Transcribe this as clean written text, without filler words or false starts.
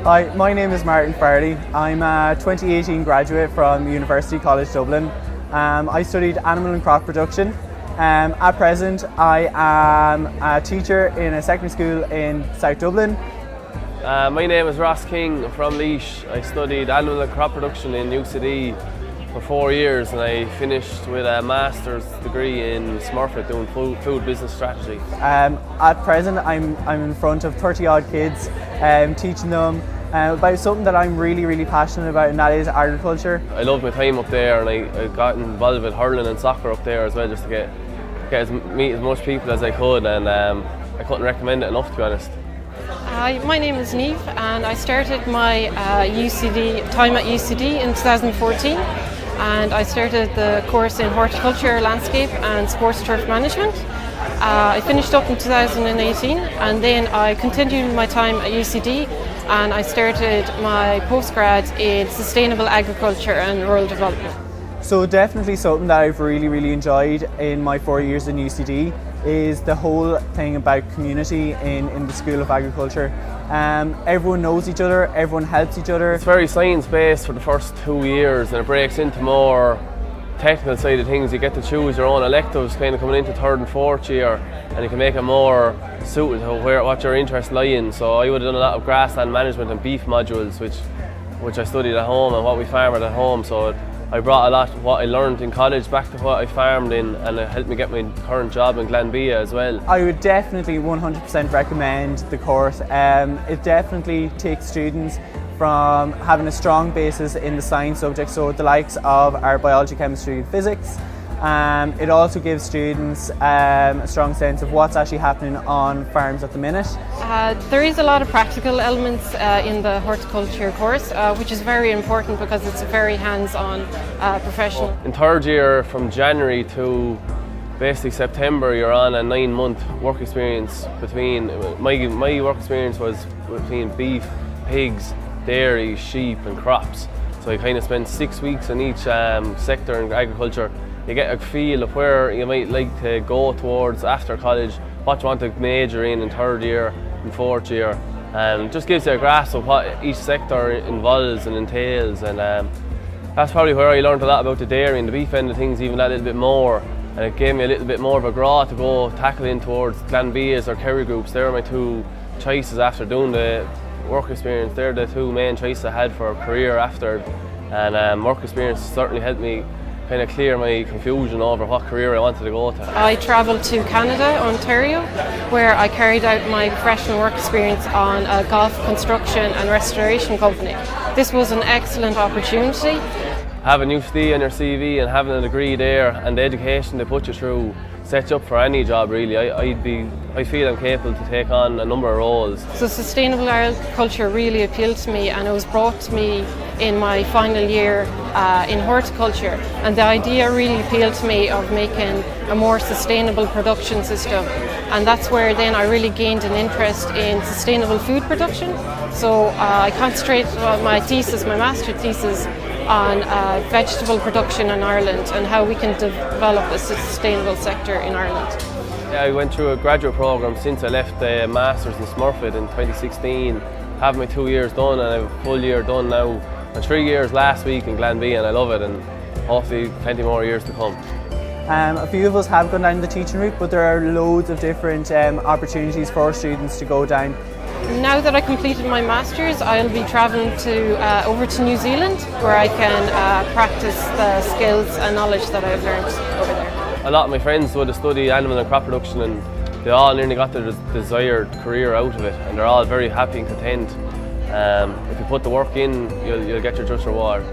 Hi, my name is Martin Farley. I'm a 2018 graduate from University College Dublin. I studied animal and crop production. At present, I am a teacher in a secondary school in South Dublin. My name is Ross King. I'm from Laois. I studied animal and crop production in UCD for 4 years, and I finished with a master's degree in Smurfit doing food business strategy. At present, I'm in front of 30 odd kids, teaching them about something that I'm really passionate about, and that is agriculture. I loved my time up there, and I got involved with hurling and soccer up there as well, just to meet as much people as I could, and I couldn't recommend it enough, to be honest. My name is Niamh, and I started my time at UCD in 2014, and I started the course in horticulture, landscape and sports turf management. I finished up in 2018, and then I continued my time at UCD, and I started my postgrad in sustainable agriculture and rural development. So definitely something that I've really enjoyed in my 4 years in UCD is the whole thing about community in the School of Agriculture. Everyone knows each other, everyone helps each other. It's very science-based for the first 2 years, and it breaks into more technical side of things. You get to choose your own electives kind of coming into third and fourth year, and you can make it more suited to what your interests lie in. So I would have done a lot of grassland management and beef modules, which I studied at home, and what we farmed at home. So I brought a lot of what I learned in college back to what I farmed in, and it helped me get my current job in Glanbia as well. I would definitely 100% recommend the course. It definitely takes students from having a strong basis in the science subjects, so the likes of our biology, chemistry and physics. It also gives students a strong sense of what's actually happening on farms at the minute. There is a lot of practical elements in the horticulture course, which is very important because it's a very hands-on professional. In third year, from January to basically September, you're on a 9-month work experience between, my work experience was between beef, pigs, dairy, sheep and crops. So I kind of spent 6 weeks in each sector in agriculture. You get a feel of where you might like to go towards after college, what you want to major in third year and fourth year, and just gives you a grasp of what each sector involves and entails. And that's probably where I learned a lot about the dairy and the beef end of things, even that little bit more, and it gave me a little bit more of a draw to go tackle in towards Glanbia's or Kerry groups. They were my two choices after doing the work experience. They're the two main choices I had for a career after, and work experience certainly helped me kind of clear my confusion over what career I wanted to go to. I travelled to Canada, Ontario, where I carried out my professional work experience on a golf construction and restoration company. This was an excellent opportunity. Having UCD on your CV and having a degree there, and the education they put you through sets you up for any job really. I feel I'm capable to take on a number of roles. So sustainable agriculture really appealed to me, and it was brought to me in my final year in horticulture, and the idea really appealed to me of making a more sustainable production system, and that's where then I really gained an interest in sustainable food production. So I concentrated on my master thesis on vegetable production in Ireland and how we can develop a sustainable sector in Ireland. Yeah, I went through a graduate programme since I left the Masters in Smurfit in 2016. I have my 2 years done, and I have a full year done now, and 3 years last week in Glanbia, and I love it, and hopefully plenty more years to come. A few of us have gone down the teaching route, but there are loads of different opportunities for students to go down. Now that I completed my Masters, I'll be travelling over to New Zealand, where I can practice the skills and knowledge that I've learned over there. A lot of my friends would have studied animal and crop production, and they all nearly got their desired career out of it, and they're all very happy and content. If you put the work in, you'll get your just reward.